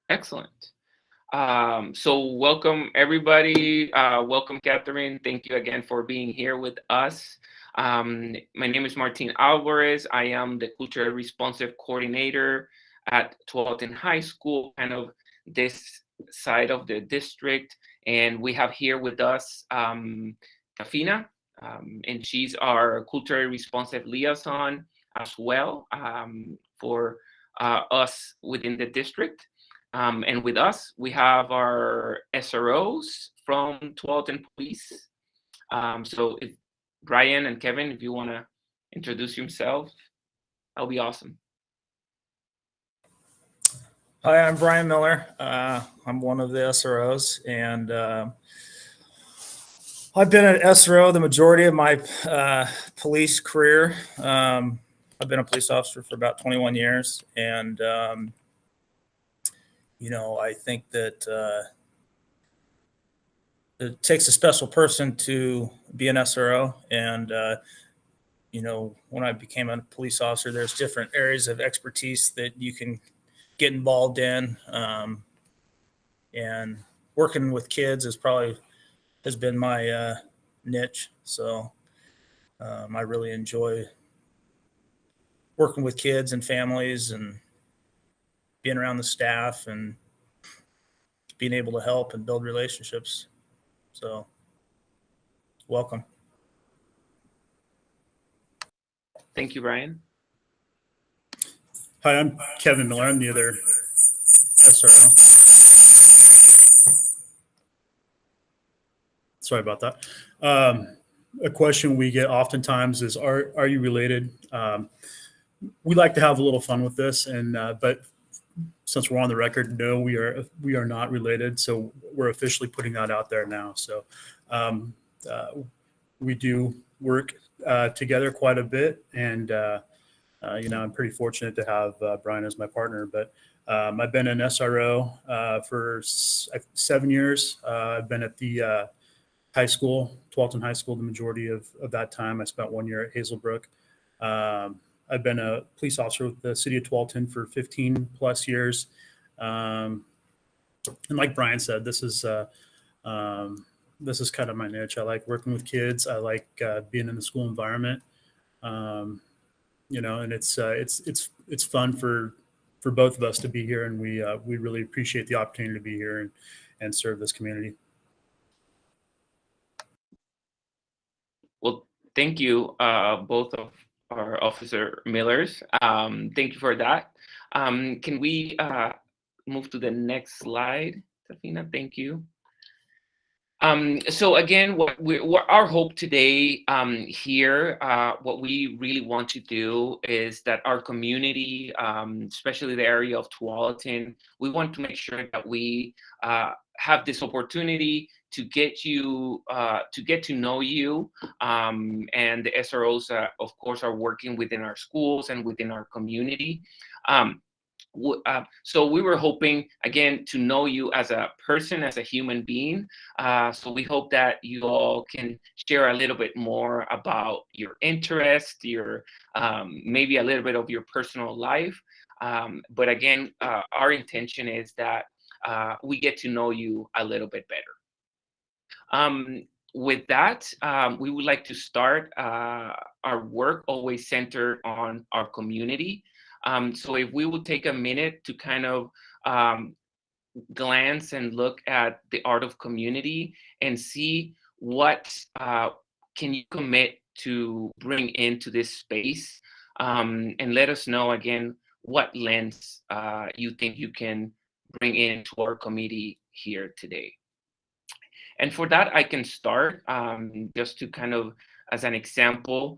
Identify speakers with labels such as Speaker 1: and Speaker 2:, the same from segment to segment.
Speaker 1: Excellent. So welcome everybody. Welcome Catherine. Thank you again for being here with us. My name is Martin Alvarez. I am the Cultural Responsive Coordinator at Tualatin High School, kind of this side of the district. And we have here with us Kafina, and she's our Culturally Responsive Liaison as well for us within the district. And with us, we have our SROs from Tualatin Police. So if Brian and Kevin, if you want to introduce yourself, that'll be awesome.
Speaker 2: Hi, I'm Brian Miller. I'm one of the SROs, and I've been an SRO the majority of my police career. I've been a police officer for about 21 years, and I think that it takes a special person to be an SRO. And when I became a police officer, there's different areas of expertise that you can get involved in, and working with kids has been my niche. So I really enjoy working with kids and families and being around the staff and being able to help and build relationships. So welcome.
Speaker 1: Thank you, Brian.
Speaker 3: Hi, I'm Kevin Miller. I'm the other SRO. Sorry about that. A question we get oftentimes is, are you related? We like to have a little fun with this, but since we're on the record, no, we are not related. So we're officially putting that out there now. So we do work together quite a bit, and I'm pretty fortunate to have Brian as my partner. But I've been an SRO for 7 years. I've been at the high school, Tualatin High School, the majority of that time. I spent 1 year at Hazelbrook. I've been a police officer with the city of Tualatin for 15 plus years. And like Brian said, this is kind of my niche. I like working with kids. I like being in the school environment. And it's fun for both of us to be here, and we really appreciate the opportunity to be here and serve this community.
Speaker 1: Well, thank you, both of our Officer Millers. Thank you for that. Can we move to the next slide, Tafina? Thank you. So again, what our hope today here, what we really want to do is that our community, especially the area of Tualatin, we want to make sure that we have this opportunity to get to know you, and the SROs, of course, are working within our schools and within our community. So we were hoping, again, to know you as a person, as a human being. So we hope that you all can share a little bit more about your interest, your maybe a little bit of your personal life. But again, our intention is that we get to know you a little bit better. With that, we would like to start our work always centered on our community. So if we would take a minute to kind of glance and look at the art of community and see what can you commit to bring into this space, and let us know again what lens you think you can bring into our committee here today. And for that, I can start just to kind of, as an example,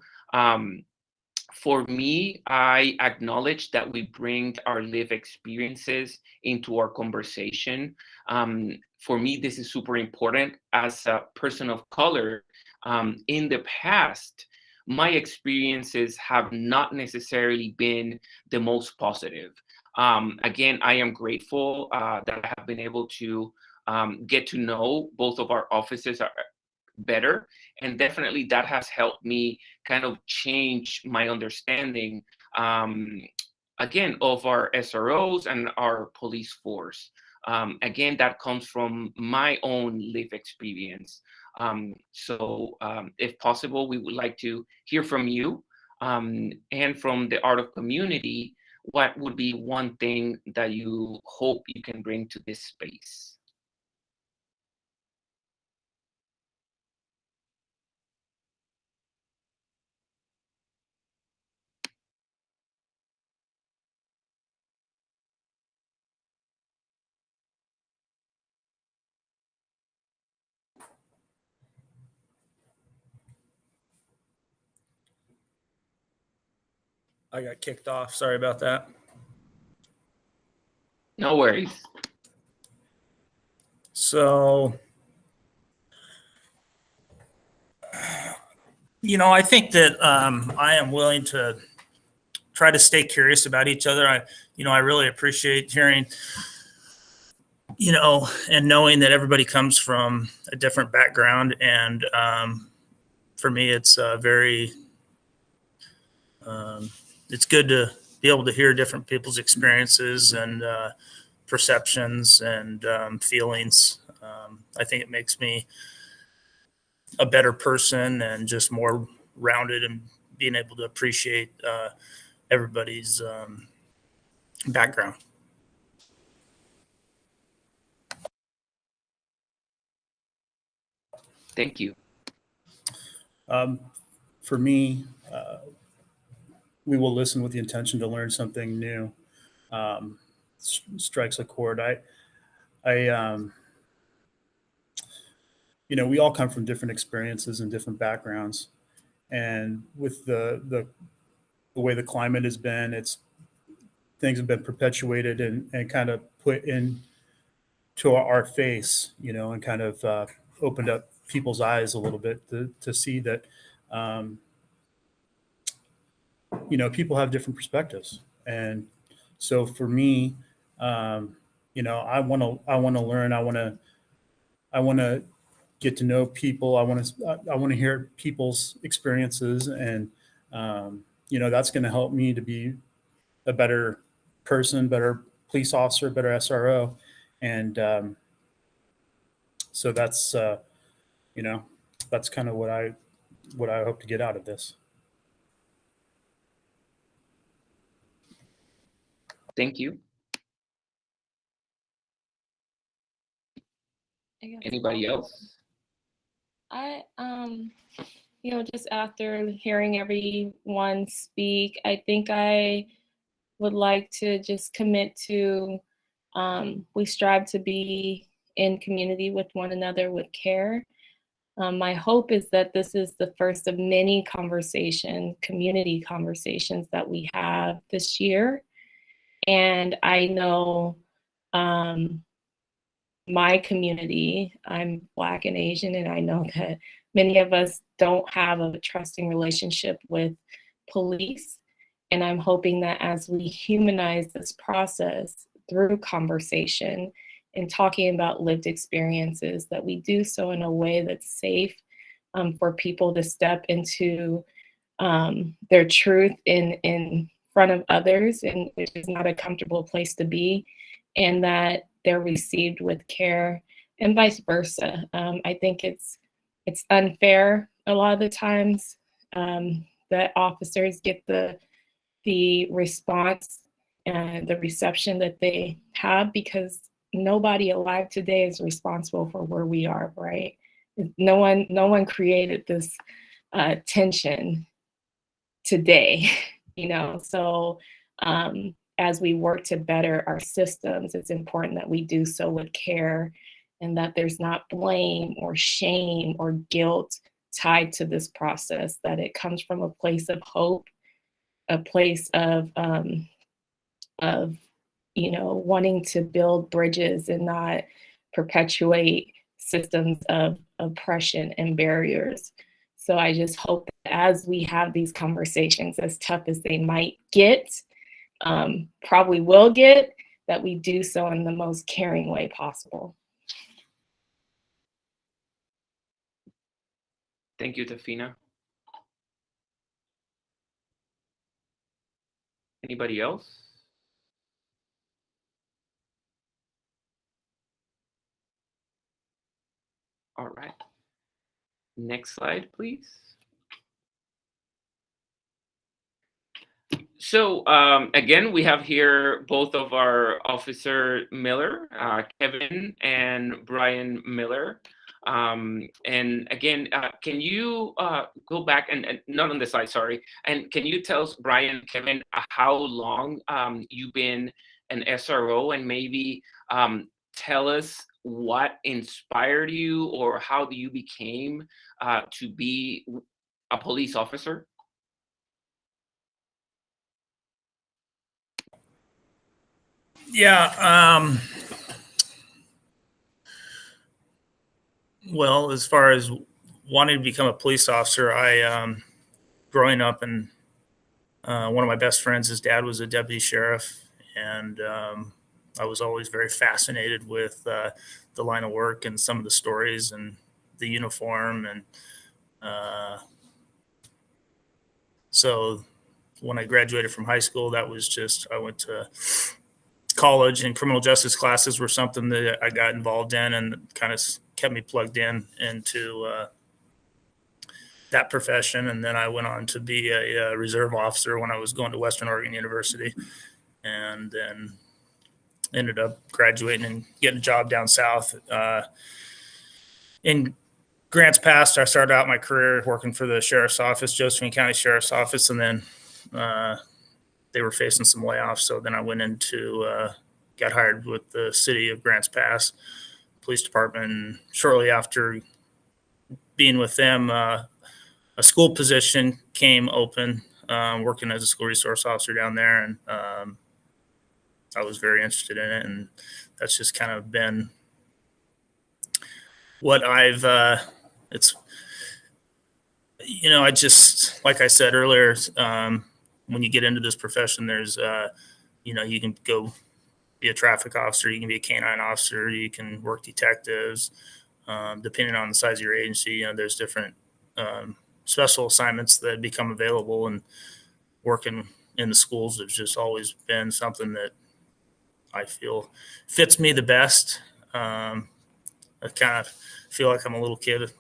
Speaker 1: for me, I acknowledge that we bring our lived experiences into our conversation. For me, this is super important as a person of color. In the past, my experiences have not necessarily been the most positive. Again, I am grateful that I have been able to get to know both of our officers better, and definitely that has helped me kind of change my understanding again, of our SROs and our police force. Again, that comes from my own life experience. If possible, we would like to hear from you and from the art of community. What would be one thing that you hope you can bring to this space?
Speaker 2: I got kicked off. Sorry about that.
Speaker 1: No worries.
Speaker 2: So, I think that I am willing to try to stay curious about each other. I really appreciate hearing, and knowing that everybody comes from a different background. And for me, it's it's good to be able to hear different people's experiences and perceptions and feelings. I think it makes me a better person and just more rounded, and being able to appreciate everybody's background.
Speaker 1: Thank you.
Speaker 3: For me, we will listen with the intention to learn something new. Strikes a chord. We all come from different experiences and different backgrounds, and with the way the climate has been, things have been perpetuated and kind of put into our face, and kind of opened up people's eyes a little bit to see that, people have different perspectives. And so for me, I want to learn. I want to get to know people. I want to hear people's experiences, and that's going to help me to be a better person, better police officer, better SRO. And so that's that's kind of what I hope to get out of this.
Speaker 1: Thank you. Anybody else?
Speaker 4: I just after hearing everyone speak, I think I would like to just commit to we strive to be in community with one another with care. My hope is that this is the first of many community conversations that we have this year. And I know my community, I'm Black and Asian, and I know that many of us don't have a trusting relationship with police. And I'm hoping that as we humanize this process through conversation and talking about lived experiences, that we do so in a way that's safe for people to step into their truth in front of others, and it is not a comfortable place to be, and that they're received with care, and vice versa. I think it's unfair a lot of the times that officers get the response and the reception that they have, because nobody alive today is responsible for where we are, right? No one created this tension today, so as we work to better our systems, it's important that we do so with care, and that there's not blame or shame or guilt tied to this process, that it comes from a place of hope, a place of wanting to build bridges and not perpetuate systems of oppression and barriers. So I just hope that as we have these conversations, as tough as they might get, probably will get, that we do so in the most caring way possible.
Speaker 1: Thank you, Tafina. Anybody else? All right. Next slide, please. So again, we have here both of our Officer Miller, Kevin and Brian Miller. And again, can you go back and not on the slide, sorry. And can you tell us, Brian, Kevin, how long you've been an SRO, and maybe tell us what inspired you or how you became to be a police officer?
Speaker 2: Yeah. Well, as far as wanting to become a police officer, growing up, and one of my best friends, his dad was a deputy sheriff, and I was always very fascinated with the line of work and some of the stories and the uniform. And so when I graduated from high school, I went to college, and criminal justice classes were something that I got involved in and kind of kept me plugged into that profession. And then I went on to be a reserve officer when I was going to Western Oregon University, and then ended up graduating and getting a job down south. In Grants Pass, I started out my career working for the sheriff's office, Josephine County Sheriff's Office, and then they were facing some layoffs. So then I went got hired with the city of Grants Pass Police Department. And shortly after being with them, a school position came open, working as a school resource officer down there. And I was very interested in it. And that's just kind of been what it's, I just, like I said earlier, when you get into this profession, there's, you can go be a traffic officer, you can be a canine officer, you can work detectives, depending on the size of your agency. There's different special assignments that become available, and working in the schools has just always been something that I feel fits me the best. I kind of feel like I'm a little kid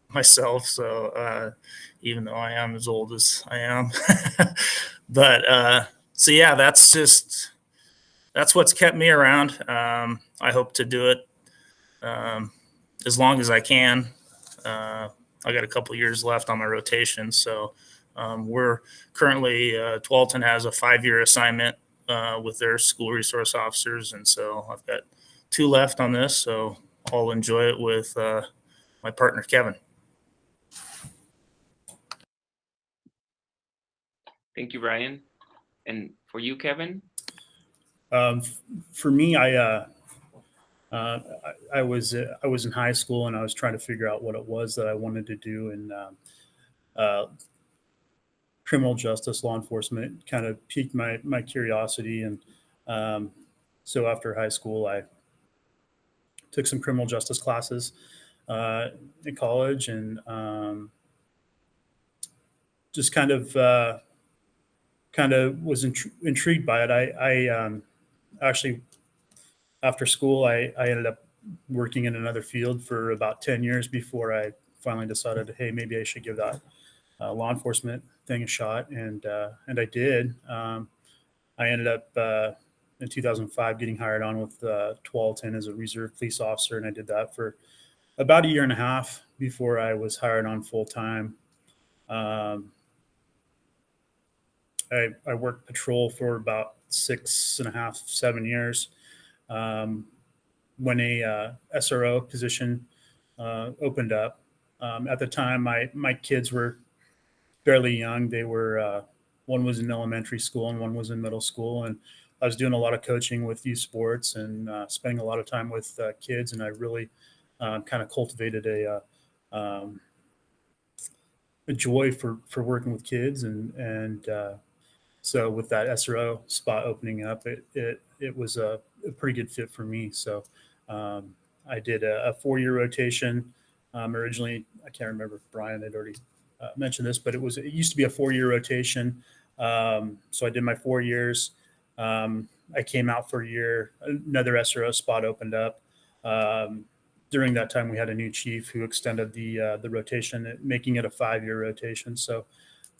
Speaker 2: myself, so even though I am as old as I am. But so yeah, that's what's kept me around. I hope to do it as long as I can. I got a couple years left on my rotation, so we're currently Tualatin has a 5-year assignment with their school resource officers, and so I've got 2 left on this, so I'll enjoy it with my partner Kevin.
Speaker 1: Thank you, Brian. And for you, Kevin?
Speaker 3: For me, I was in high school, and I was trying to figure out what it was that I wanted to do, and criminal justice, law enforcement kind of piqued my curiosity. And so after high school, I took some criminal justice classes in college, and just kind of was intrigued by it. I actually, after school, I ended up working in another field for about 10 years before I finally decided, hey, maybe I should give that law enforcement thing a shot. And I did. I ended up in 2005 getting hired on with Tualatin as a reserve police officer, and I did that for about 1.5 years before I was hired on full time. I worked patrol for about 6.5, 7 years. When a SRO position opened up, at the time, my kids were fairly young. They were one was in elementary school and one was in middle school, and I was doing a lot of coaching with youth sports and spending a lot of time with kids, and I really kind of cultivated a joy for working with kids, and so with that SRO spot opening up, it was a pretty good fit for me. So I did a 4-year rotation. Originally, I can't remember if Brian had already mentioned this, but it used to be a 4-year rotation. So I did my 4 years. I came out for a year. Another SRO spot opened up. during that time, we had a new chief who extended the rotation, making it a 5-year rotation. So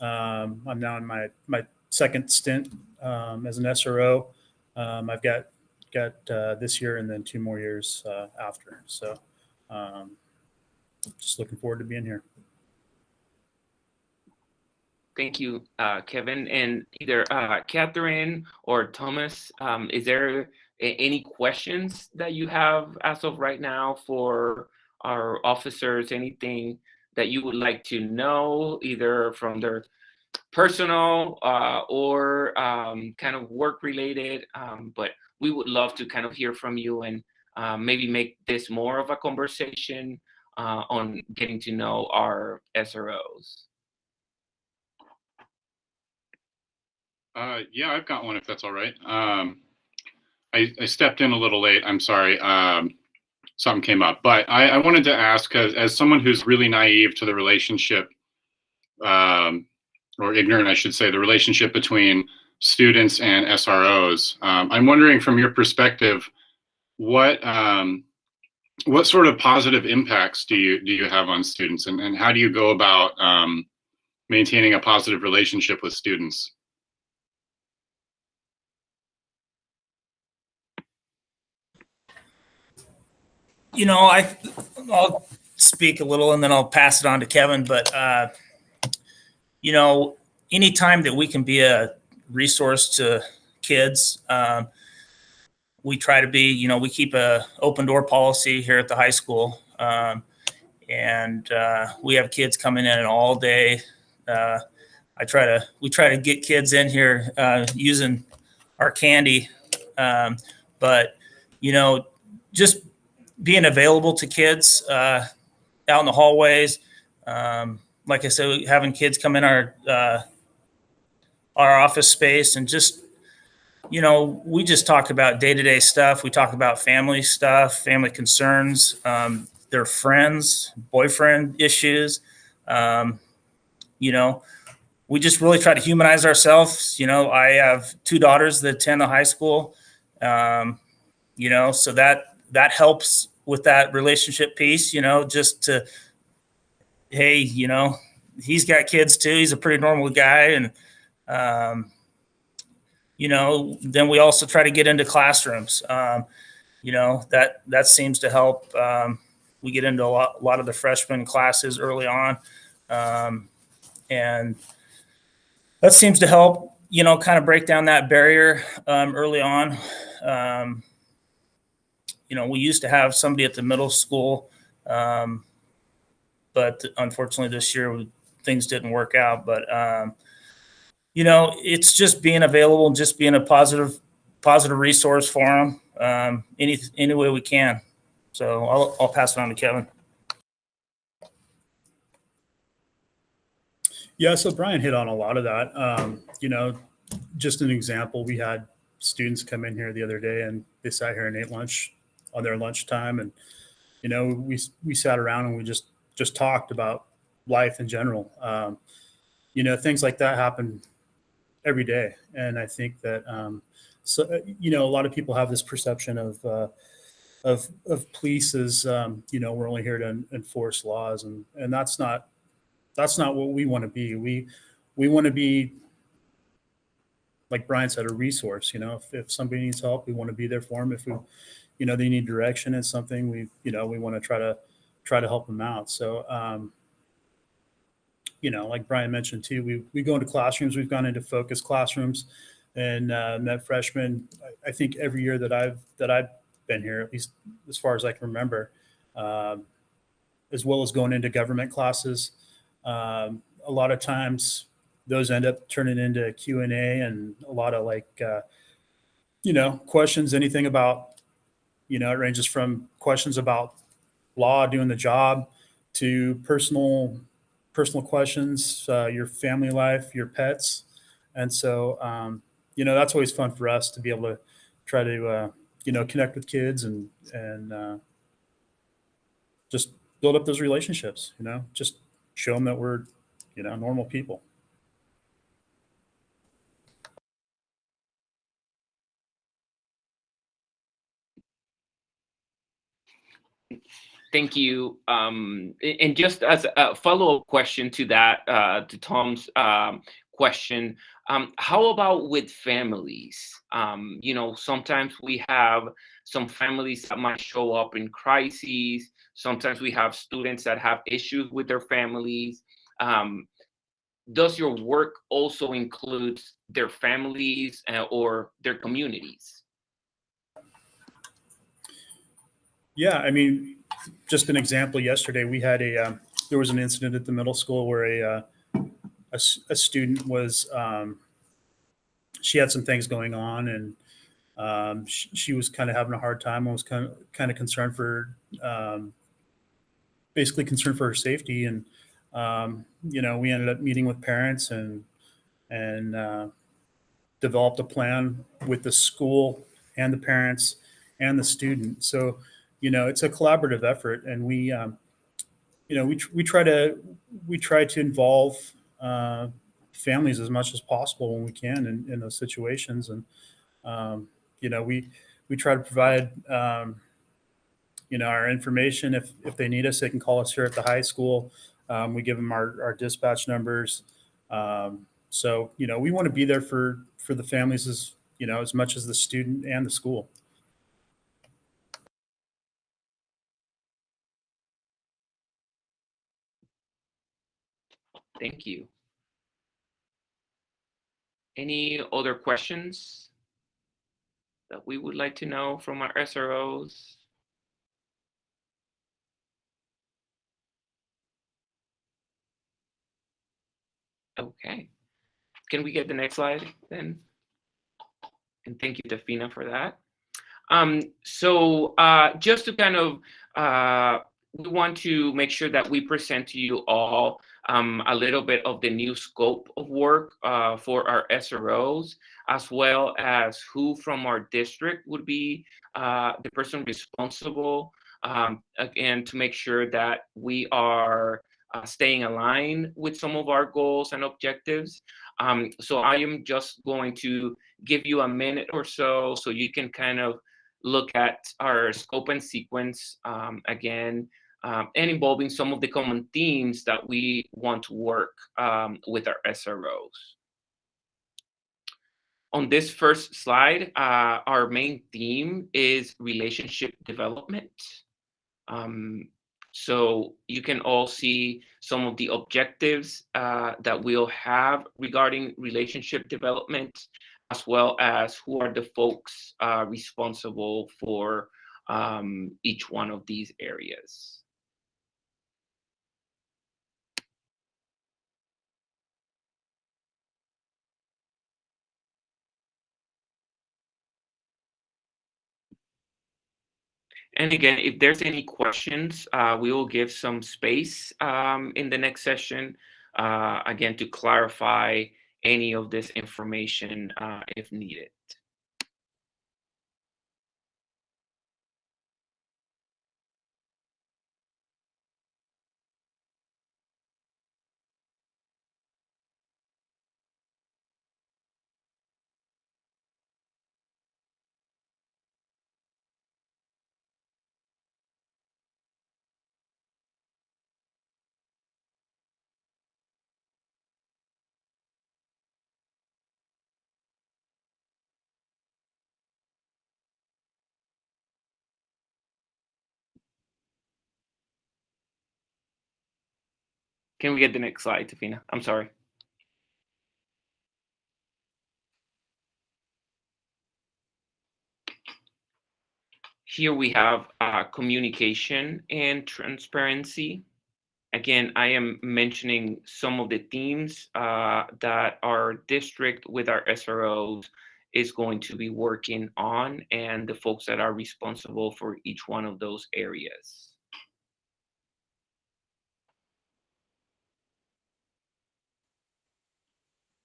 Speaker 3: I'm now in my second stint as an SRO. I've got this year and then 2 more years after. So just looking forward to being here.
Speaker 1: Thank you, Kevin. And either Catherine or Thomas, is there any questions that you have as of right now for our officers? Anything that you would like to know, either from their personal or kind of work related? But we would love to kind of hear from you and maybe make this more of a conversation on getting to know our SROs.
Speaker 5: Yeah, I've got one if that's all right. I stepped in a little late. I'm sorry. Something came up, but I wanted to ask, as someone who's really naive to the relationship, or ignorant, I should say, the relationship between students and SROs. I'm wondering, from your perspective, what sort of positive impacts do you have on students, and how do you go about maintaining a positive relationship with students?
Speaker 2: I'll speak a little and then I'll pass it on to Kevin. But, anytime that we can be a resource to kids, we try to be, we keep a open door policy here at the high school. And we have kids coming in all day. We try to get kids in here using our candy. But, just being available to kids out in the hallways. Like I said, having kids come in our office space and just, we just talk about day-to-day stuff. We talk about family stuff, family concerns, their friends, boyfriend issues. We just really try to humanize ourselves. I have 2 daughters that attend the high school. So that helps with that relationship piece, just to, hey, he's got kids too. He's a pretty normal guy. And, then we also try to get into classrooms. That seems to help. We get into a lot of the freshman classes early on. And that seems to help, kind of break down that barrier early on. We used to have somebody at the middle school, but unfortunately this year things didn't work out. But, it's just being available and just being a positive resource for them any way we can. So I'll pass it on to Kevin.
Speaker 3: Yeah, so Brian hit on a lot of that. Just an example, we had students come in here the other day and they sat here and ate lunch on their lunchtime. And, we sat around and we just talked about life in general. Things like that happen every day. And I think that, a lot of people have this perception of police as, we're only here to enforce laws. And that's not what we want to be. We want to be, like Brian said, a resource. If somebody needs help, we want to be there for them. If they need direction in something, we want to try to help them out. So, like Brian mentioned too, we go into classrooms. We've gone into focus classrooms and met freshmen. I think every year that I've been here, at least as far as I can remember, as well as going into government classes. A lot of times those end up turning into Q&A and a lot of questions, anything about, it ranges from questions about law, doing the job, to personal questions, your family life, your pets. And so, that's always fun for us to be able to try to, connect with kids and just build up those relationships, just show them that we're, normal people.
Speaker 1: Thank you. And just as a follow-up question to that, to Tom's question, how about with families? You know, sometimes we have some families that might show up in crises. Sometimes we have students that have issues with their families. Does your work also include their families or their communities?
Speaker 3: Yeah, I mean, just an example. Yesterday, we had there was an incident at the middle school where a student was she had some things going on, and she was kind of having a hard time and was kind of concerned for basically concerned for her safety. And you know, we ended up meeting with parents and developed a plan with the school and the parents and the student. So, you know, it's a collaborative effort, and we you know, we try to involve families as much as possible when we can in those situations. And you know, we try to provide you know, our information. If they need us, they can call us here at the high school. We give them our dispatch numbers. So, you know, we want to be there for the families as, you know, as much as the student and the school.
Speaker 1: Thank you. Any other questions that we would like to know from our SROs? Okay. Can we get the next slide then? And thank you, Tafina, for that. So just to kind of, we want to make sure that we present to you all a little bit of the new scope of work for our SROs, as well as who from our district would be the person responsible, again, to make sure that we are staying aligned with some of our goals and objectives. So I am just going to give you a minute or so you can kind of look at our scope and sequence again, and involving some of the common themes that we want to work with our SROs. On this first slide, our main theme is relationship development. So you can all see some of the objectives that we'll have regarding relationship development, as well as who are the folks responsible for each one of these areas. And again, if there's any questions, we will give some space in the next session, again, to clarify any of this information if needed. Can we get the next slide, Tafina? I'm sorry. Here we have communication and transparency. Again, I am mentioning some of the themes that our district with our SROs is going to be working on, and the folks that are responsible for each one of those areas.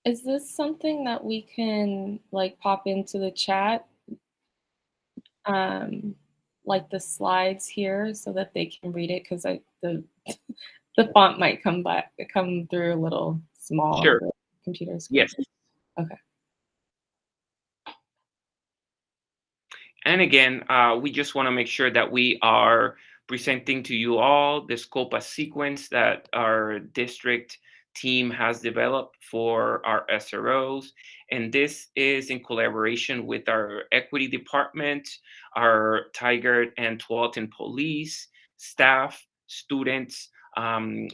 Speaker 4: Is this something that we can like pop into the chat? Like the slides here so that they can read it, because the font might come through a little small.
Speaker 1: Sure.
Speaker 4: On the computer screen.
Speaker 1: Yes.
Speaker 4: Okay.
Speaker 1: And again, we just want to make sure that we are presenting to you all the SCOPA sequence that our district team has developed for our SROs. And this is in collaboration with our equity department, our Tigard-Tualatin police, staff, students.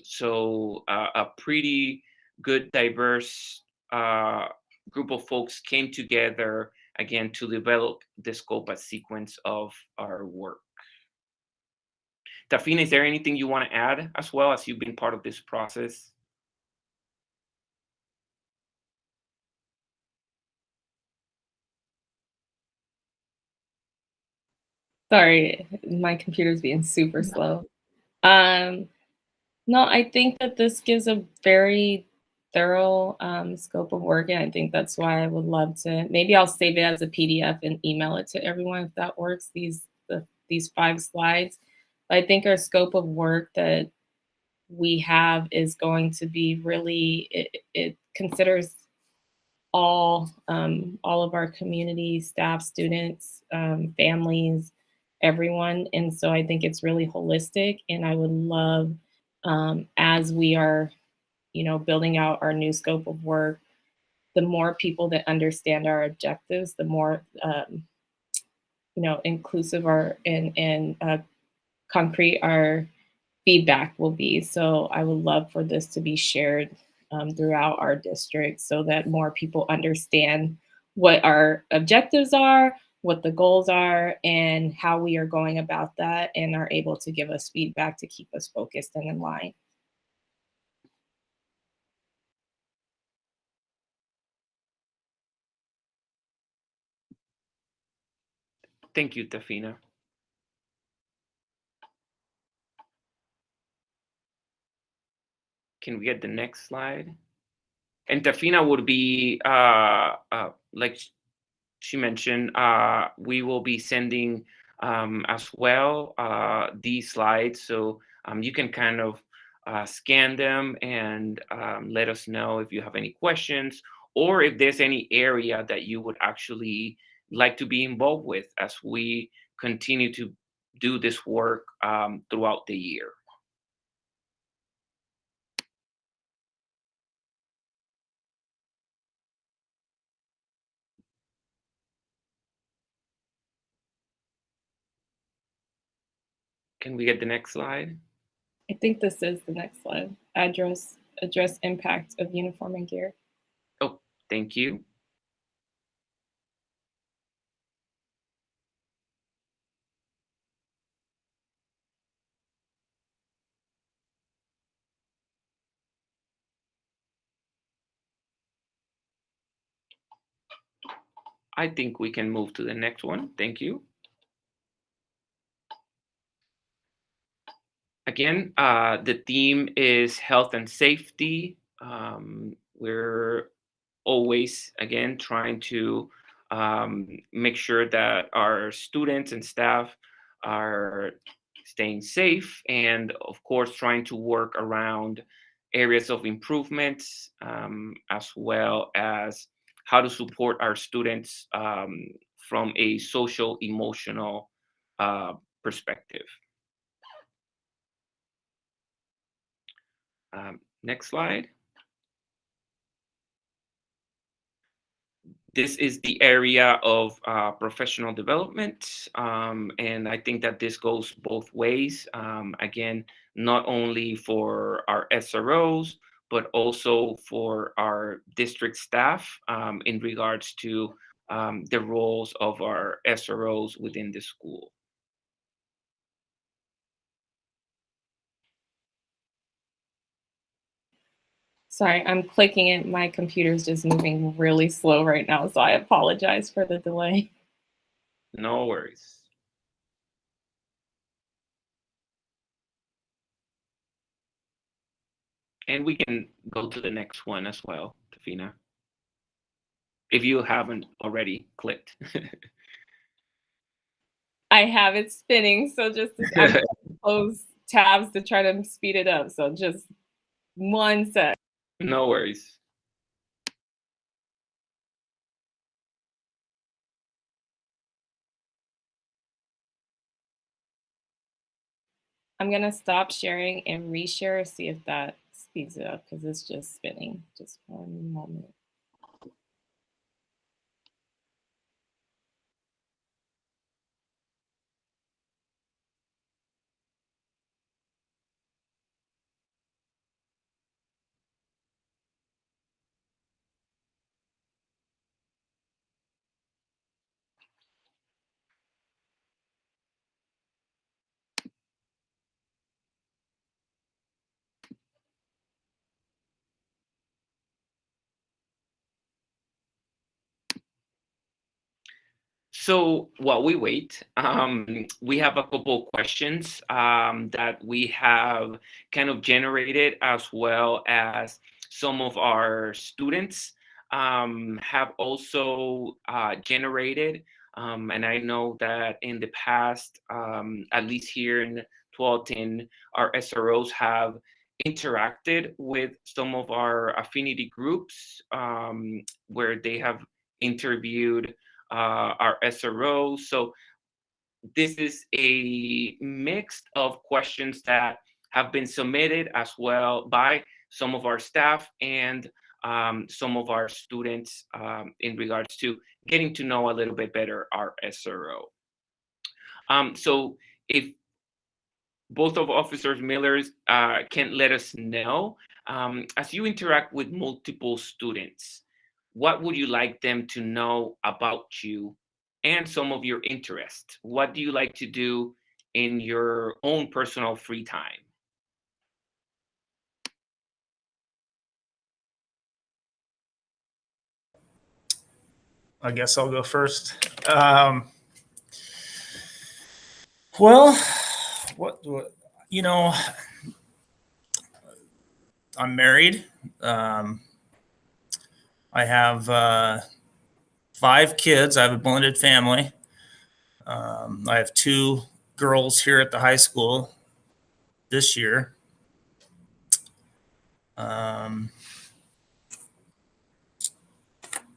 Speaker 1: So a pretty good, diverse group of folks came together again to develop the SCOPA sequence of our work. Tafina, is there anything you want to add as well, as you've been part of this process?
Speaker 4: Sorry, my computer's being super slow. No, I think that this gives a very thorough scope of work, and I think that's why I would love to. Maybe I'll save it as a PDF and email it to everyone if that works. These 5 slides. But I think our scope of work that we have is going to be really. It considers all of our community, staff, students, families, everyone, and so I think it's really holistic. And I would love, as we are, building out our new scope of work, the more people that understand our objectives, the more, inclusive and concrete our feedback will be. So I would love for this to be shared throughout our district so that more people understand what our objectives are, what the goals are, and how we are going about that, and are able to give us feedback to keep us focused and in line.
Speaker 1: Thank you, Tafina. Can we get the next slide? And Tafina would be, like she mentioned, we will be sending as well these slides. So you can kind of scan them and let us know if you have any questions, or if there's any area that you would actually like to be involved with as we continue to do this work throughout the year. Can we get the next slide?
Speaker 4: I think this is the next slide. Address impact of uniform and gear.
Speaker 1: Oh, thank you. I think we can move to the next one. Thank you. Again, the theme is health and safety. We're always, again, trying to make sure that our students and staff are staying safe, and of course, trying to work around areas of improvement, as well as how to support our students from a social emotional perspective. Next slide. This is the area of professional development, and I think that this goes both ways. Again, not only for our SROs, but also for our district staff in regards to the roles of our SROs within the school.
Speaker 4: Sorry, I'm clicking it. My computer's just moving really slow right now, so I apologize for the delay.
Speaker 1: No worries. And we can go to the next one as well, Tafina, if you haven't already clicked.
Speaker 4: I have it spinning, so just I'm gonna close tabs to try to speed it up. So just 1 sec.
Speaker 1: No worries.
Speaker 4: I'm gonna stop sharing and reshare, see if that speeds it up because it's just spinning. Just one moment.
Speaker 1: So while we wait, we have a couple questions that we have kind of generated, as well as some of our students have also generated. And I know that in the past, at least here in Tualatin, our SROs have interacted with some of our affinity groups, where they have interviewed our SRO. So this is a mix of questions that have been submitted as well by some of our staff and some of our students in regards to getting to know a little bit better our SRO. So if both of Officers Millers can let us know, as you interact with multiple students, what would you like them to know about you and some of your interests? What do you like to do in your own personal free time?
Speaker 2: I guess I'll go first. Well, what you know, I'm married. I have 5 kids. I have a blended family. I have 2 girls here at the high school this year. I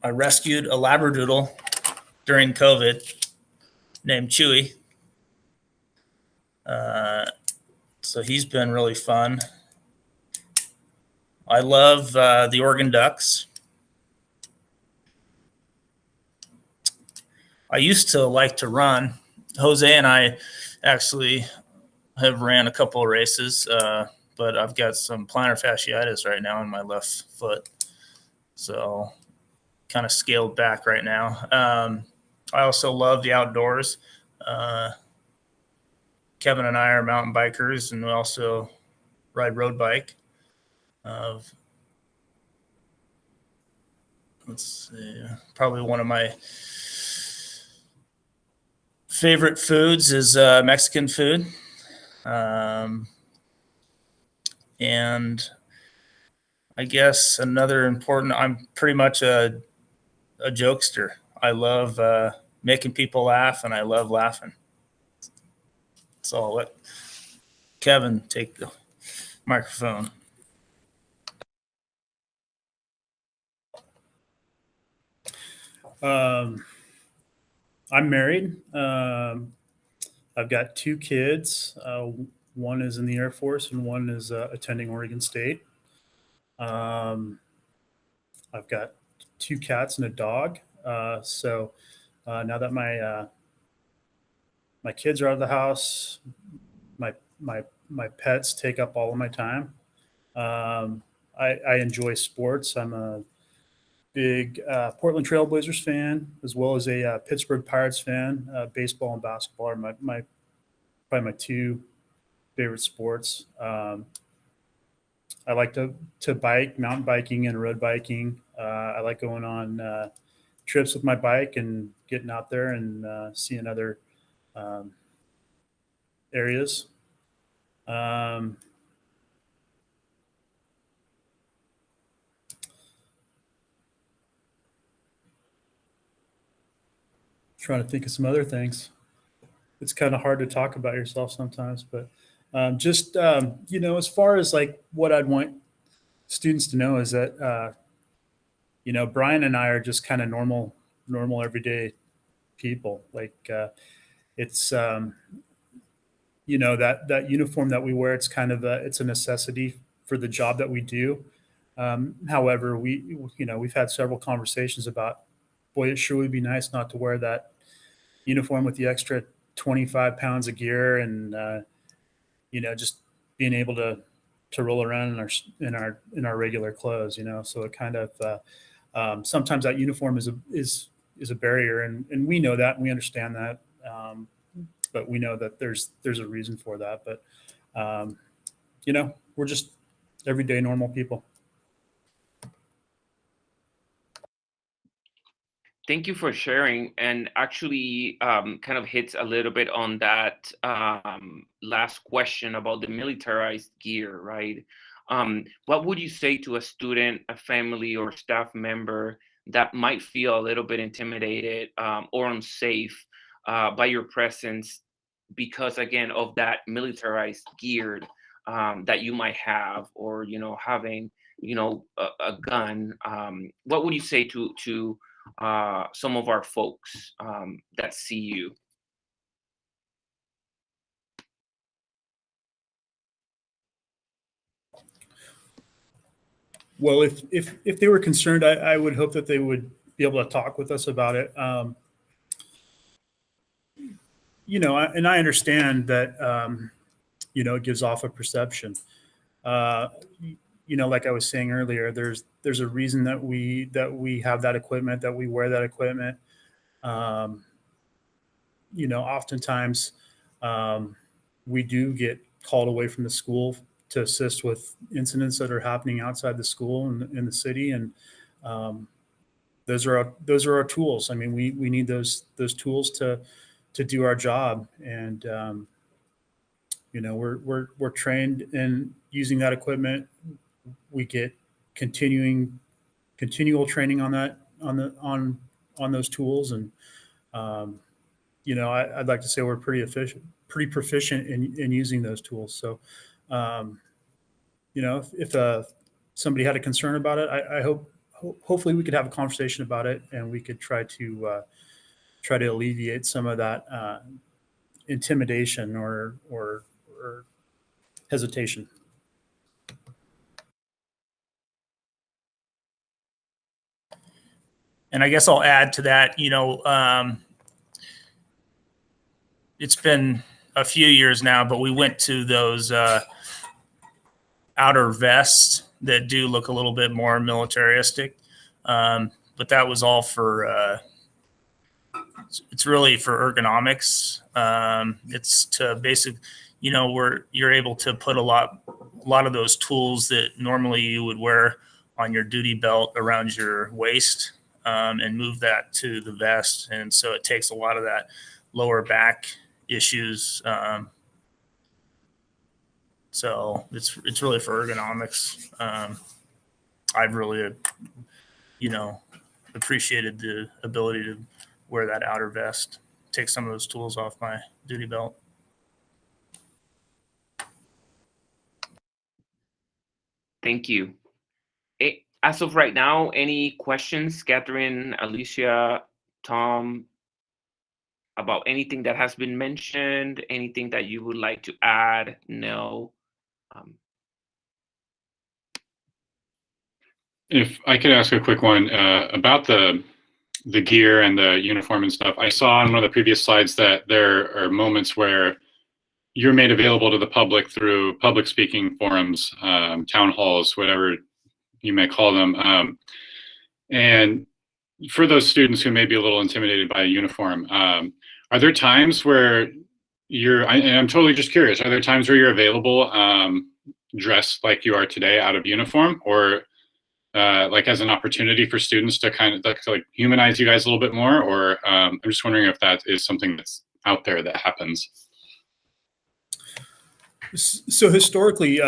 Speaker 2: rescued a Labradoodle during COVID named Chewy. So he's been really fun. I love the Oregon Ducks. I used to like to run. Jose and I actually have ran a couple of races, but I've got some plantar fasciitis right now in my left foot. So kind of scaled back right now. I also love the outdoors. Kevin and I are mountain bikers, and we also ride road bike. Let's see, probably one of my favorite foods is Mexican food. And I guess another important, I'm pretty much a jokester. I love making people laugh, and I love laughing. So I'll let Kevin take the microphone.
Speaker 3: I'm married. I've got 2 kids. One is in the Air Force and one is attending Oregon State. I've got 2 cats and a dog. So now that my kids are out of the house, my pets take up all of my time. I enjoy sports. I'm a big Portland Trailblazers fan, as well as a Pittsburgh Pirates fan. Baseball and basketball are probably my 2 favorite sports. I like to bike, mountain biking and road biking. I like going on trips with my bike and getting out there and seeing other areas. Trying to think of some other things. It's kind of hard to talk about yourself sometimes, but just as far as like what I'd want students to know is that Brian and I are just kind of normal everyday people. Like it's you know, that uniform that we wear, it's kind of it's a necessity for the job that we do. However, we've had several conversations about, boy, it sure would be nice not to wear that uniform with the extra 25 pounds of gear, and just being able to roll around in our regular clothes. So it kind of sometimes that uniform is a barrier, and we know that, and we understand that, but we know that there's a reason for that. But we're just everyday normal people.
Speaker 1: Thank you for sharing, and actually kind of hits a little bit on that last question about the militarized gear, right? What would you say to a student, a family, or staff member that might feel a little bit intimidated or unsafe by your presence because, again, of that militarized gear that you might have, or having a gun? What would you say to some of our folks that see you?
Speaker 3: Well, if they were concerned, I would hope that they would be able to talk with us about it. And I understand that it gives off a perception. Like I was saying earlier, there's a reason that we have that equipment, that we wear that equipment. Oftentimes we do get called away from the school to assist with incidents that are happening outside the school and in the city, and those are our tools. I mean, we need those tools to do our job, and we're trained in using that equipment. We get continual training on that, on those tools, and I'd like to say we're pretty proficient in using those tools. So if somebody had a concern about it, I hopefully we could have a conversation about it, and we could try to alleviate some of that intimidation or hesitation.
Speaker 2: And I guess I'll add to that, it's been a few years now, but we went to those outer vests that do look a little bit more militaristic. But that was all for, it's really for ergonomics. It's to basic, where you're able to put a lot of those tools that normally you would wear on your duty belt around your waist, and move that to the vest. And so it takes a lot of that lower back issues. So it's really for ergonomics. I've really, appreciated the ability to wear that outer vest, take some of those tools off my duty belt.
Speaker 1: Thank you. As of right now, any questions, Catherine, Alicia, Tom, about anything that has been mentioned, anything that you would like to add? No.
Speaker 5: If I could ask a quick one about the gear and the uniform and stuff. I saw on one of the previous slides that there are moments where you're made available to the public through public speaking forums, town halls, whatever you may call them. And for those students who may be a little intimidated by a uniform, are there times where and I'm totally just curious, are there times where you're available dressed like you are today out of uniform, or like as an opportunity for students to kind of like humanize you guys a little bit more? Or I'm just wondering if that is something that's out there that happens.
Speaker 3: So historically,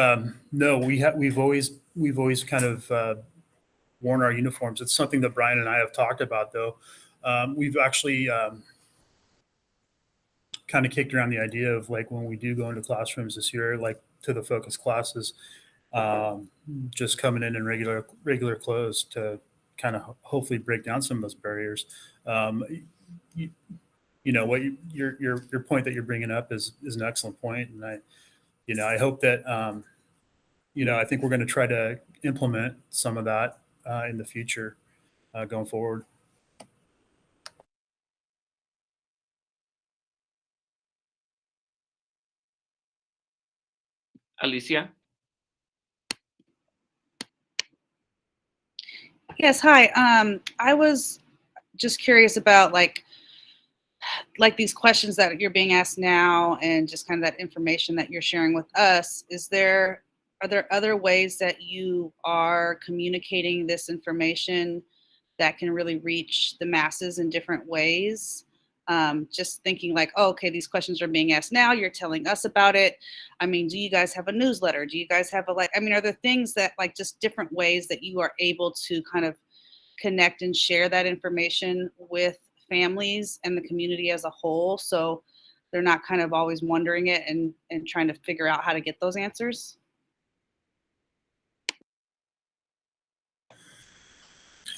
Speaker 3: no, we've always kind of worn our uniforms. It's something that Brian and I have talked about, though. We've actually kind of kicked around the idea of, like, when we do go into classrooms this year, like to the focus classes, just coming in regular clothes to kind of hopefully break down some of those barriers. what your point that you're bringing up is an excellent point, and I hope that I think we're going to try to implement some of that in the future going forward.
Speaker 1: Alicia?
Speaker 6: Yes, hi. I was just curious about like these questions that you're being asked now, and just kind of that information that you're sharing with us. Are there other ways that you are communicating this information that can really reach the masses in different ways? Just thinking like, oh, okay, these questions are being asked now, you're telling us about it. I mean, do you guys have a newsletter? Do you guys have are there things that like just different ways that you are able to kind of connect and share that information with families and the community as a whole, so they're not kind of always wondering it and trying to figure out how to get those answers?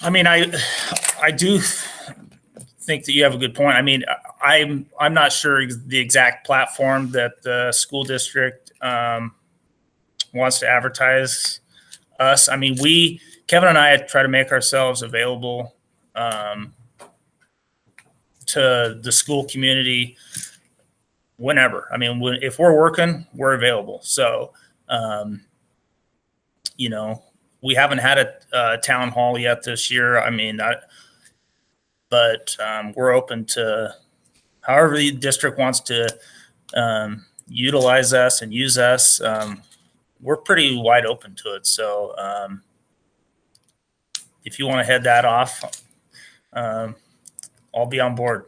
Speaker 2: I mean, I do think that you have a good point. I mean, I'm not sure the exact platform that the school district wants to advertise us. I mean, Kevin and I try to make ourselves available to the school community whenever. I mean, if we're working, we're available. So, we haven't had a town hall yet this year. I mean, but we're open to however the district wants to utilize us and use us. We're pretty wide open to it. So if you want to head that off, I'll be on board.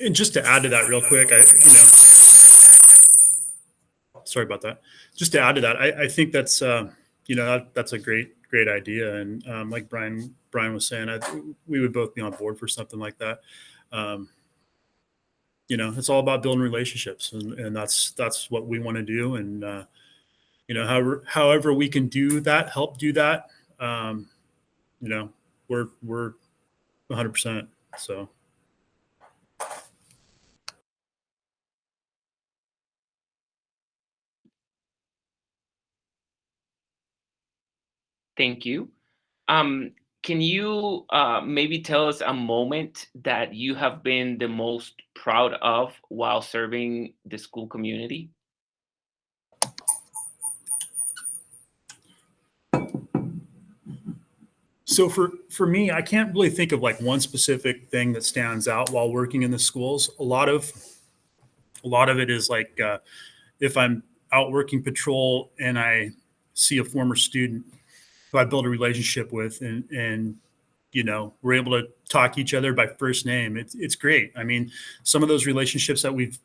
Speaker 3: And just to add to that real quick, sorry about that. Just to add to that, I think that's, that's a great idea. And like Brian was saying, we would both be on board for something like that. It's all about building relationships, and that's what we want to do. And, however we can do that, help do that, we're 100%. So.
Speaker 1: Thank you. Can you maybe tell us a moment that you have been the most proud of while serving the school community?
Speaker 3: So for me, I can't really think of like one specific thing that stands out while working in the schools. A lot of it is like if I'm out working patrol and I see a former student who I build a relationship with, and we're able to talk each other by first name. It's great. I mean, some of those relationships that we've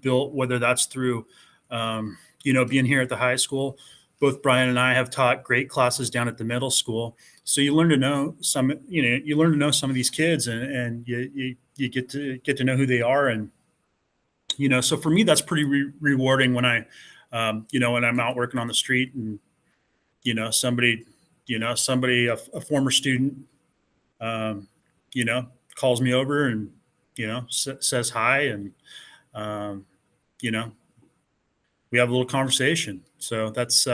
Speaker 3: built, whether that's through being here at the high school. Both Brian and I have taught great classes down at the middle school. So you learn to know some of these kids, and you get to know who they are. And, so for me, that's pretty rewarding when when I'm out working on the street and, somebody, a former student, calls me over and, says hi, and, we have a little conversation. So that's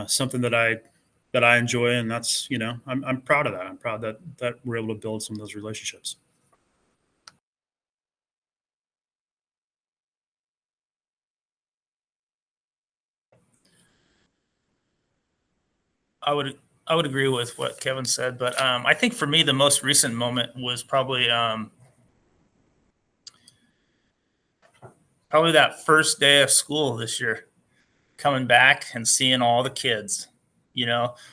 Speaker 3: something that I enjoy, and that's I'm proud of that. I'm proud that we're able to build some of those relationships.
Speaker 2: I would agree with what Kevin said, but I think for me the most recent moment was probably that first day of school this year, coming back and seeing all the kids,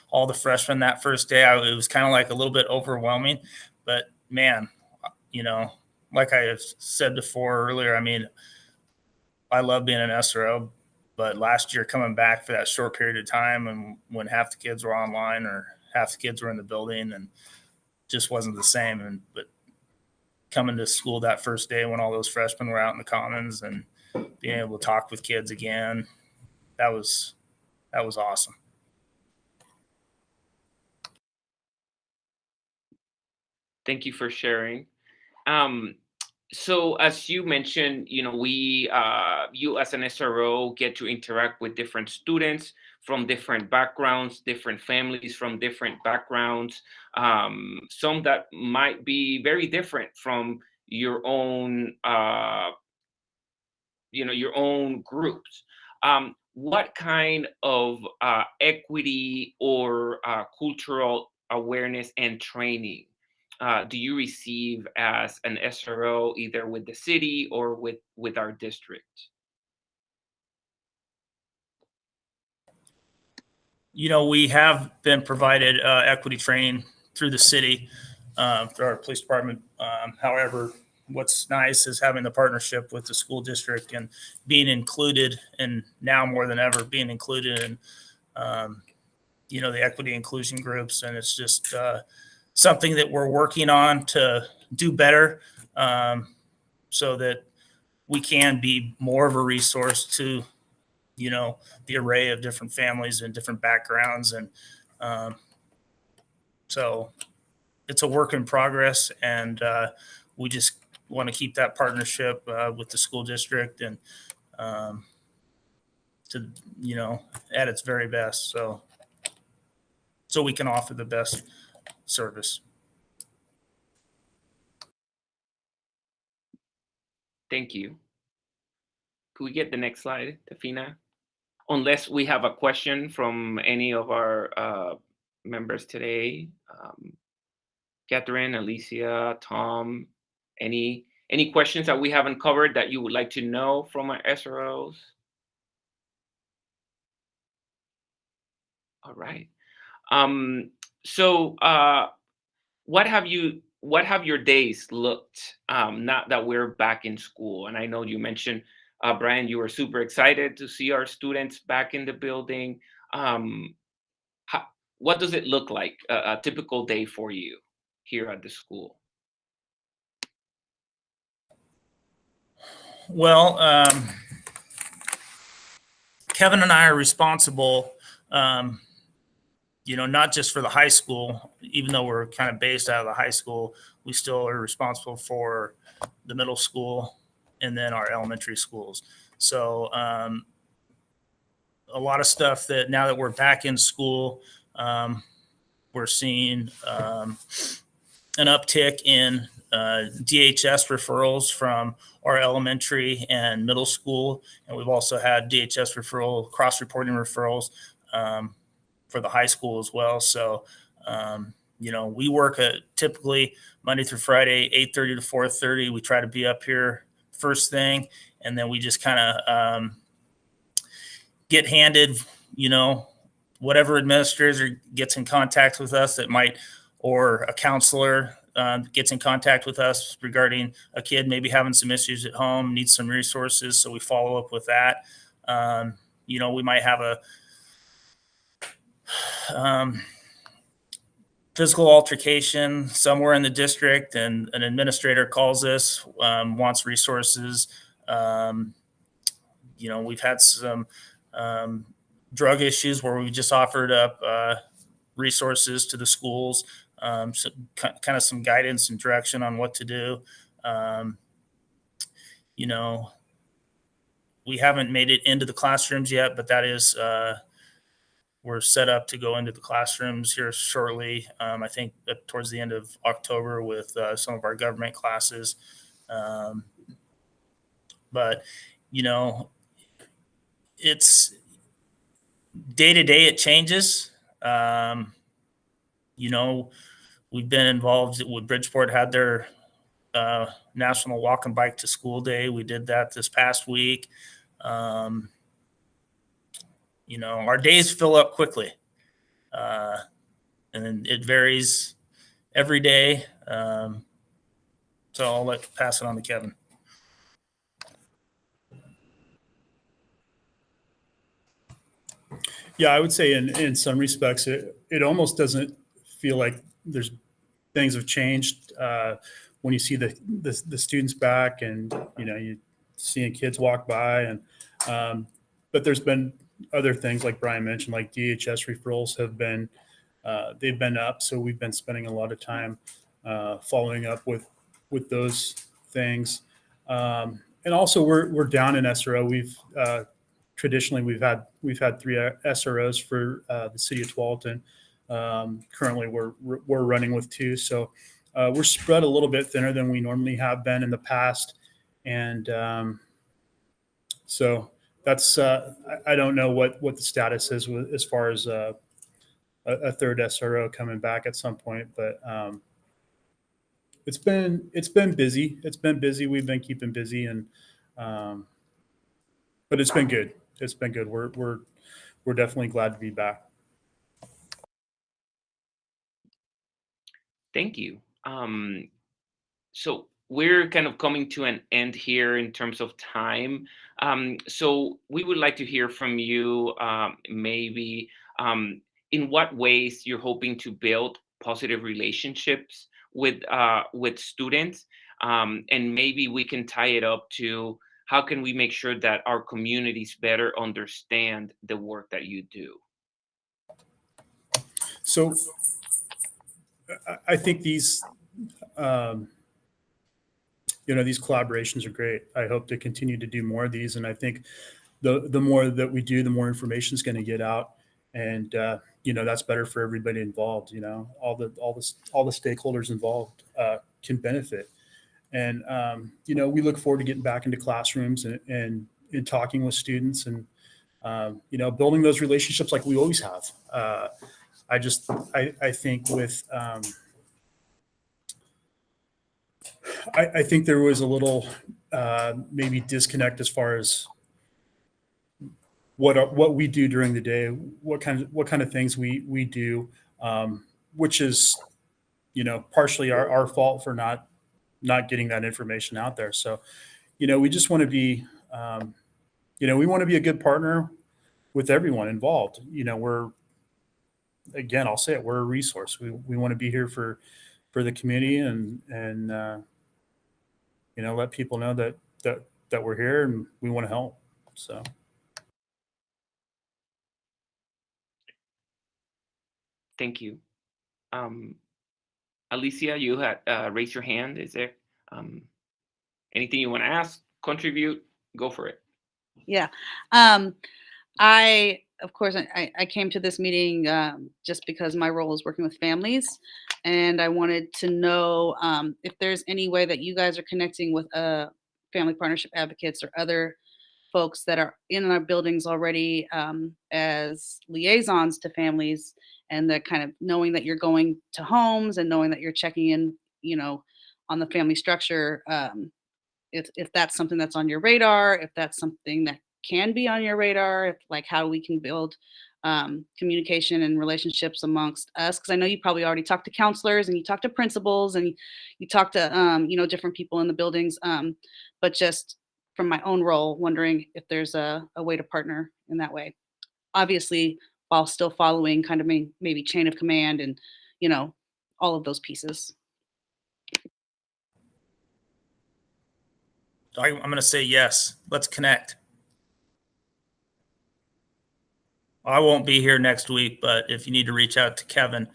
Speaker 2: all the freshmen that first day. It was kind of like a little bit overwhelming, but man, like I have said before earlier, I mean, I love being an SRO, but last year coming back for that short period of time, and when half the kids were online or half the kids were in the building, and just wasn't the same. But coming to school that first day when all those freshmen were out in the commons and being able to talk with kids again, that was that was awesome.
Speaker 1: Thank you for sharing. So as you mentioned, you know, you as an SRO get to interact with different students from different backgrounds, different families from different backgrounds, some that might be very different from your own, your own groups. What kind of equity or cultural awareness and training do you receive as an SRO, either with the city or with our district?
Speaker 2: You know, we have been provided equity training through the city, through our police department. However, what's nice is having the partnership with the school district and being included, and now more than ever being included in, the equity inclusion groups. And it's just something that we're working on to do better, so that we can be more of a resource to, the array of different families and different backgrounds. And so it's a work in progress, and we just want to keep that partnership with the school district and to, at its very best. So we can offer the best service.
Speaker 1: Thank you. Could we get the next slide, Tafina? Unless we have a question from any of our members today. Catherine, Alicia, Tom, any questions that we haven't covered that you would like to know from our SROs? All right. So what have your days looked, now that we're back in school? And I know you mentioned, Brian, you were super excited to see our students back in the building. What does it look like, a typical day for you here at the school?
Speaker 2: Well, Kevin and I are responsible, not just for the high school. Even though we're kind of based out of the high school, we still are responsible for the middle school and then our elementary schools. So a lot of stuff that now that we're back in school, we're seeing an uptick in DHS referrals from our elementary and middle school. And we've also had DHS cross-reporting referrals for the high school as well. So, we work typically Monday through Friday, 8:30 to 4:30. We try to be up here first thing, and then we just kind of get handed, whatever administrator gets in contact with us or a counselor gets in contact with us regarding a kid maybe having some issues at home, needs some resources. So we follow up with that. We might have a physical altercation somewhere in the district, and an administrator calls us, wants resources. We've had some drug issues where we just offered up resources to the schools, so kind of some guidance and direction on what to do. We haven't made it into the classrooms yet, but that is, we're set up to go into the classrooms here shortly. I think towards the end of October with some of our government classes. But, it's day to day, it changes. We've been involved with Bridgeport, had their National Walk and Bike to School Day. We did that this past week. Our days fill up quickly, and it varies every day. So I'll pass it on to Kevin.
Speaker 3: Yeah, I would say in some respects, it almost doesn't feel like things have changed when you see the students back, and you seeing kids walk by, and but there's been other things like Brian mentioned, like DHS referrals have been, they've been up. So we've been spending a lot of time following up with those things. And also we're down in SRO. We've traditionally we've had 3 SROs for the city of Tualatin. Currently we're running with 2. So we're spread a little bit thinner than we normally have been in the past. And so that's I don't know what the status is as far as a 3rd SRO coming back at some point, but it's been busy. It's been busy. We've been keeping busy, and but it's been good. It's been good. We're definitely glad to be back.
Speaker 1: Thank you. So we're kind of coming to an end here in terms of time. So we would like to hear from you, maybe in what ways you're hoping to build positive relationships with students, and maybe we can tie it up to how can we make sure that our communities better understand the work that you do.
Speaker 3: So I think these these collaborations are great. I hope to continue to do more of these, and I think the more that we do, the more information is going to get out, and that's better for everybody involved. All the stakeholders involved can benefit, and we look forward to getting back into classrooms and talking with students and building those relationships like we always have. I think with I think there was a little maybe disconnect as far as what we do during the day, what kind of things we do, which is partially our fault for not getting that information out there. So we just want to be we want to be a good partner with everyone involved. I'll say it, we're a resource. We want to be here for the community and let people know that we're here and we want to help. So.
Speaker 1: Thank you. Alicia, you had raised your hand. Is there anything you want to ask, contribute? Go for it.
Speaker 6: Yeah. Of course, I came to this meeting just because my role is working with families, and I wanted to know if there's any way that you guys are connecting with family partnership advocates or other folks that are in our buildings already as liaisons to families, and that kind of knowing that you're going to homes and knowing that you're checking in, on the family structure. If that's something that's on your radar, if that's something that can be on your radar, like how we can build communication and relationships amongst us. Because I know you probably already talked to counselors and you talk to principals and you talk to different people in the buildings. But just from my own role, wondering if there's a way to partner in that way. Obviously, while still following kind of maybe chain of command and all of those pieces.
Speaker 2: I'm going to say yes. Let's connect. I won't be here next week, but if you need to reach out to Kevin,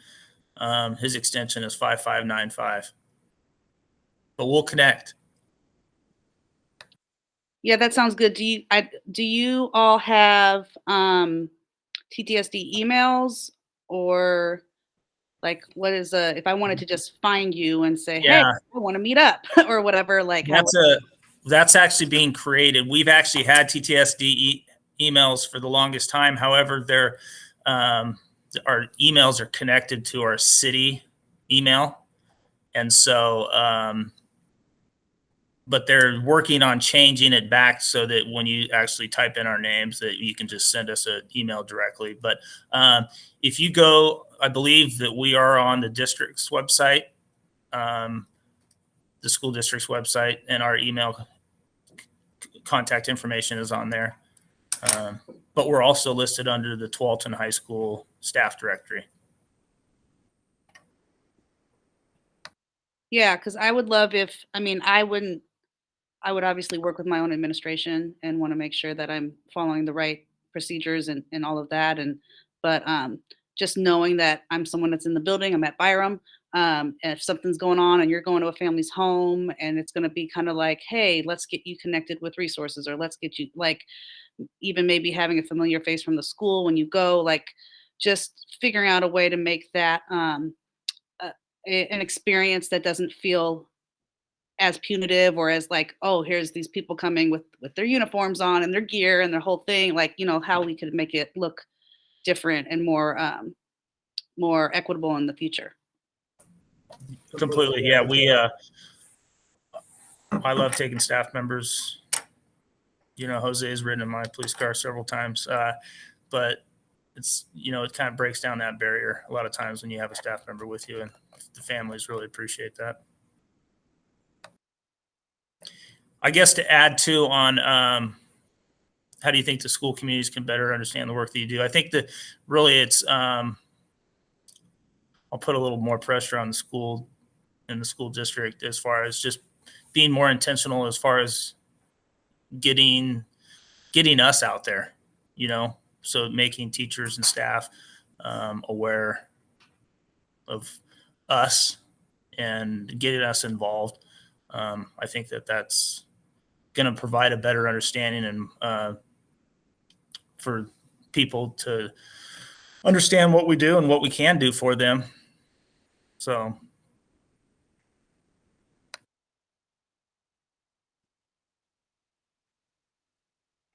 Speaker 2: his extension is 5595. But we'll connect.
Speaker 6: Yeah, that sounds good. Do you all have TTSD emails, or like what is if I wanted to just find you and say, hey, I want to meet up or whatever, like
Speaker 2: that's actually being created. We've actually had TTSD emails for the longest time. However, our emails are connected to our city email. And so, but they're working on changing it back so that when you actually type in our names, that you can just send us an email directly. But if you go, I believe that we are on the district's website, the school district's website, and our email contact information is on there. But we're also listed under the Tualatin High School staff directory.
Speaker 6: Yeah, because I would love I would obviously work with my own administration and want to make sure that I'm following the right procedures and all of that. But just knowing that I'm someone that's in the building, I'm at Byram. And if something's going on and you're going to a family's home and it's going to be kind of like, hey, let's get you connected with resources, or let's get you, like, even maybe having a familiar face from the school when you go, like just figuring out a way to make that an experience that doesn't feel as punitive, or as like, oh, here's these people coming with their uniforms on and their gear and their whole thing. Like, how we could make it look different and more equitable in the future.
Speaker 2: Completely. Yeah. I love taking staff members. Jose has ridden in my police car several times. But it's, it kind of breaks down that barrier a lot of times when you have a staff member with you, and the families really appreciate that. I guess to add to on how do you think the school communities can better understand the work that you do? I think that really it's I'll put a little more pressure on the school and the school district as far as just being more intentional as far as getting us out there, so making teachers and staff aware of us and getting us involved. I think that's going to provide a better understanding and for people to understand what we do and what we can do for them. So.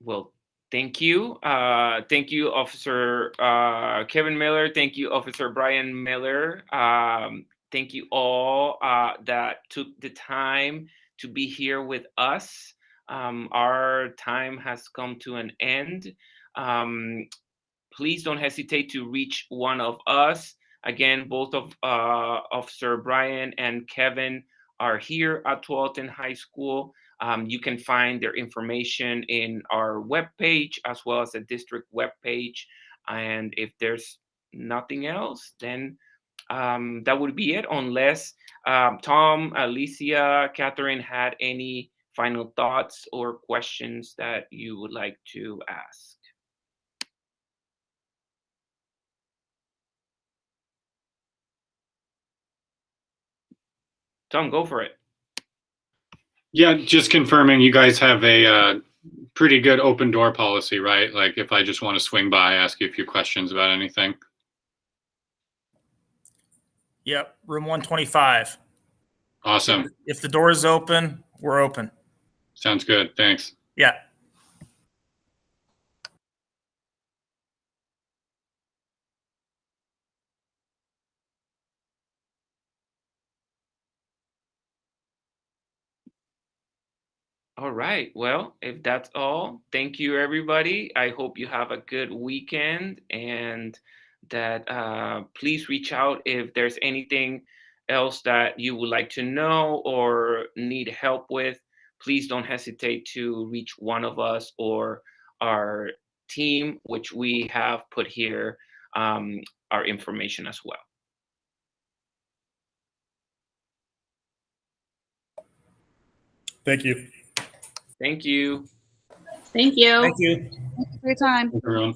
Speaker 1: Well, thank you. Thank you, Officer Kevin Miller. Thank you, Officer Brian Miller. Thank you all that took the time to be here with us. Our time has come to an end. Please don't hesitate to reach one of us. Again, both of Officer Brian and Kevin are here at Tualatin High School. You can find their information in our webpage as well as the district webpage. And if there's nothing else, then that would be it, unless Tom, Alicia, Catherine had any final thoughts or questions that you would like to ask. Tom, go for it.
Speaker 5: Yeah, just confirming, you guys have a pretty good open door policy, right? Like if I just want to swing by, ask you a few questions about anything.
Speaker 2: Yep, room 125.
Speaker 5: Awesome.
Speaker 2: If the door is open, we're open.
Speaker 5: Sounds good. Thanks.
Speaker 2: Yeah.
Speaker 1: All right. Well, if that's all, thank you, everybody. I hope you have a good weekend, and that please reach out if there's anything else that you would like to know or need help with. Please don't hesitate to reach one of us or our team, which we have put here our information as well.
Speaker 3: Thank you.
Speaker 1: Thank you.
Speaker 7: Thank you.
Speaker 2: Thank you.
Speaker 6: Thanks for your time.
Speaker 5: Everyone.